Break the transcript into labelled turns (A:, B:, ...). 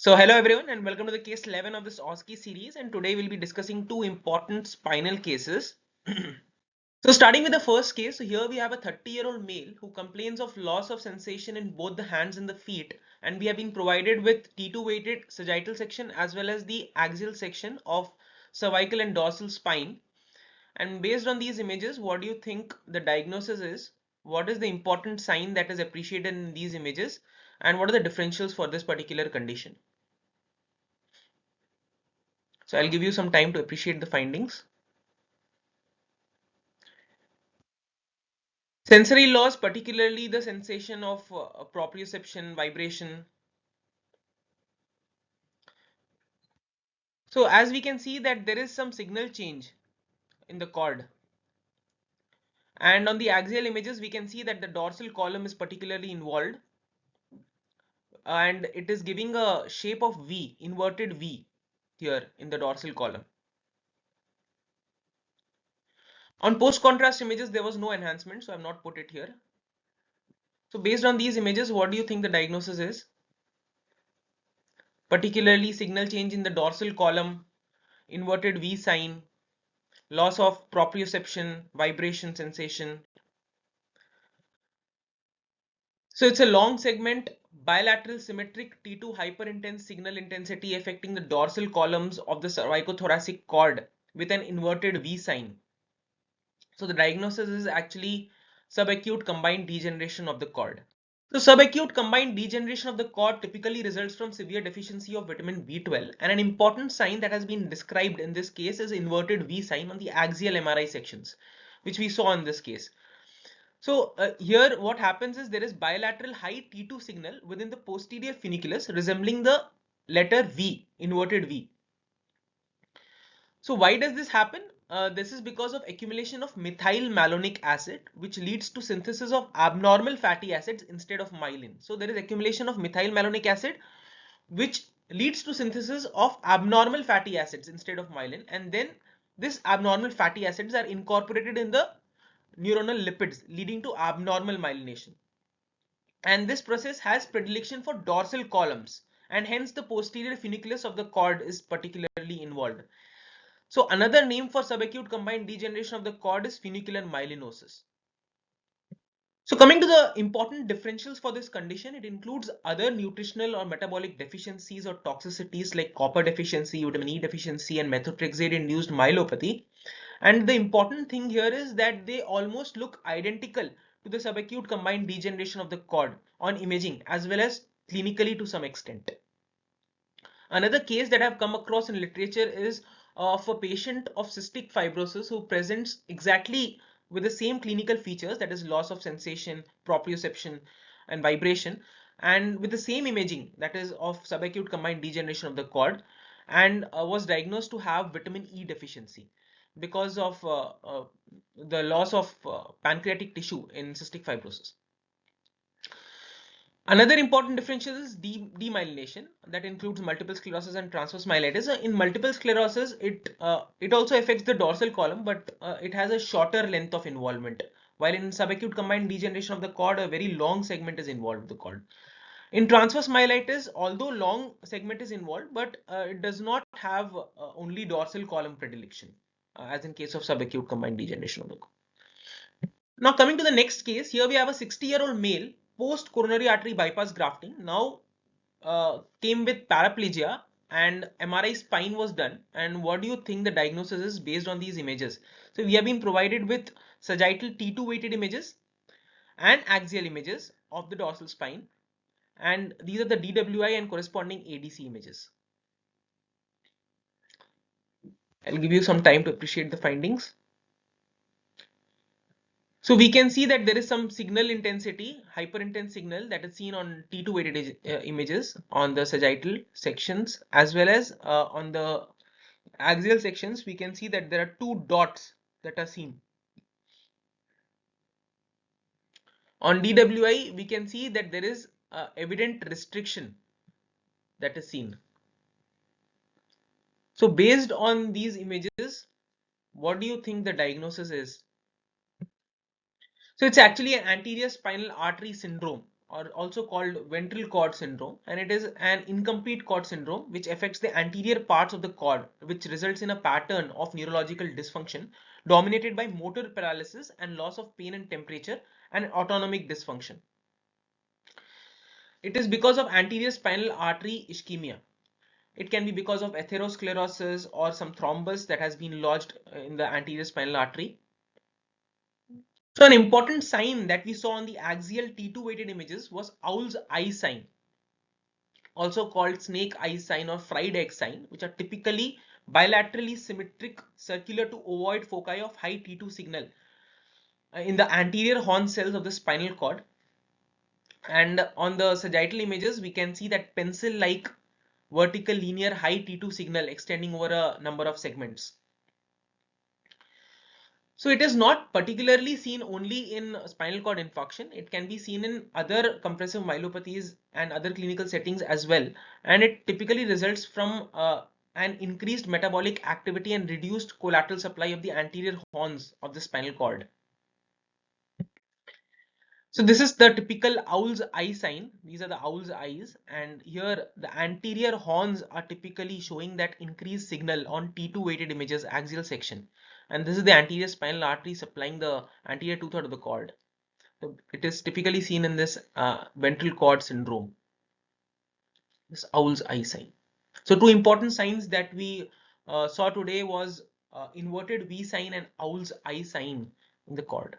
A: So hello everyone and welcome to the case 11 of this Osce series, and today we'll be discussing two important spinal cases. So starting with the first case, so here we have a 30-year-old male who complains of loss of sensation in both the hands and the feet, and we have been provided with T2 weighted sagittal section as well as the axial section of cervical and dorsal spine. And based on these images, what do you think the diagnosis is? What is the important sign that is appreciated in these images, and what are the differentials for this particular condition? So I'll give you some time to appreciate the findings. Sensory loss, particularly the sensation of proprioception, vibration. So as we can see that there is some signal change in the cord. And on the axial images, we can see that the dorsal column is particularly involved. And it is giving a shape of V, inverted V here in the dorsal column. On post-contrast images, there was no enhancement, so I've not put it here. So based on these images, what do you think the diagnosis is? Particularly signal change in the dorsal column, inverted V sign, loss of proprioception, vibration sensation. So it's a long segment, bilateral symmetric T2 hyperintense signal intensity affecting the dorsal columns of the cervicothoracic cord with an inverted V sign. So the diagnosis is actually subacute combined degeneration of the cord. So subacute combined degeneration of the cord typically results from severe deficiency of vitamin B12, and an important sign that has been described in this case is inverted V sign on the axial MRI sections, which we saw in this case. So here what happens is there is bilateral high T2 signal within the posterior funiculus resembling the letter V, inverted V. So why does this happen? This is because of accumulation of methyl malonic acid, which leads to synthesis of abnormal fatty acids instead of myelin. So there is accumulation of methyl malonic acid, which leads to synthesis of abnormal fatty acids instead of myelin, and then this abnormal fatty acids are incorporated in the neuronal lipids, leading to abnormal myelination. And this process has predilection for dorsal columns, and hence the posterior funiculus of the cord is particularly involved. So another name for subacute combined degeneration of the cord is funicular myelinosis. So coming to the important differentials for this condition, it includes other nutritional or metabolic deficiencies or toxicities like copper deficiency, vitamin E deficiency, and methotrexate induced myelopathy. And the important thing here is that they almost look identical to the subacute combined degeneration of the cord on imaging as well as clinically to some extent. Another case that I've come across in literature is of a patient of cystic fibrosis who presents exactly with the same clinical features, that is loss of sensation, proprioception, and vibration, and with the same imaging, that is of subacute combined degeneration of the cord, and was diagnosed to have vitamin E deficiency because of the loss of pancreatic tissue in cystic fibrosis. Another important differential is demyelination, that includes multiple sclerosis and transverse myelitis. In multiple sclerosis, it also affects the dorsal column, but it has a shorter length of involvement. While in subacute combined degeneration of the cord, a very long segment is involved with the cord. In transverse myelitis, although long segment is involved, but it does not have only dorsal column predilection, as in case of subacute combined degeneration of the cord. Now coming to the next case, here we have a 60-year-old male post coronary artery bypass grafting. Now came with paraplegia and MRI spine was done. And what do you think the diagnosis is based on these images? So we have been provided with sagittal T2 weighted images and axial images of the dorsal spine. And these are the DWI and corresponding ADC images. I'll give you some time to appreciate the findings. So we can see that there is some signal intensity, hyperintense signal, that is seen on T2 weighted images on the sagittal sections as well as on the axial sections. We can see that there are two dots that are seen. On DWI, we can see that there is evident restriction that is seen. So based on these images, what do you think the diagnosis is? So it's actually an anterior spinal artery syndrome or also called ventral cord syndrome, and it is an incomplete cord syndrome which affects the anterior parts of the cord, which results in a pattern of neurological dysfunction dominated by motor paralysis and loss of pain and temperature and autonomic dysfunction. It is because of anterior spinal artery ischemia. It can be because of atherosclerosis or some thrombus that has been lodged in the anterior spinal artery. So an important sign that we saw on the axial T2 weighted images was owl's eye sign, also called snake eye sign or fried egg sign, which are typically bilaterally symmetric, circular to ovoid foci of high T2 signal in the anterior horn cells of the spinal cord. And on the sagittal images, we can see that pencil-like vertical linear high T2 signal extending over a number of segments. So it is not particularly seen only in spinal cord infarction. It can be seen in other compressive myelopathies and other clinical settings as well. And it typically results from an increased metabolic activity and reduced collateral supply of the anterior horns of the spinal cord. So this is the typical owl's eye sign. These are the owl's eyes, and here the anterior horns are typically showing that increased signal on T2 weighted images axial section. And this is the anterior spinal artery supplying the anterior two-thirds of the cord. So it is typically seen in this ventral cord syndrome, this owl's eye sign. So two important signs that we saw today was inverted V sign and owl's eye sign in the cord.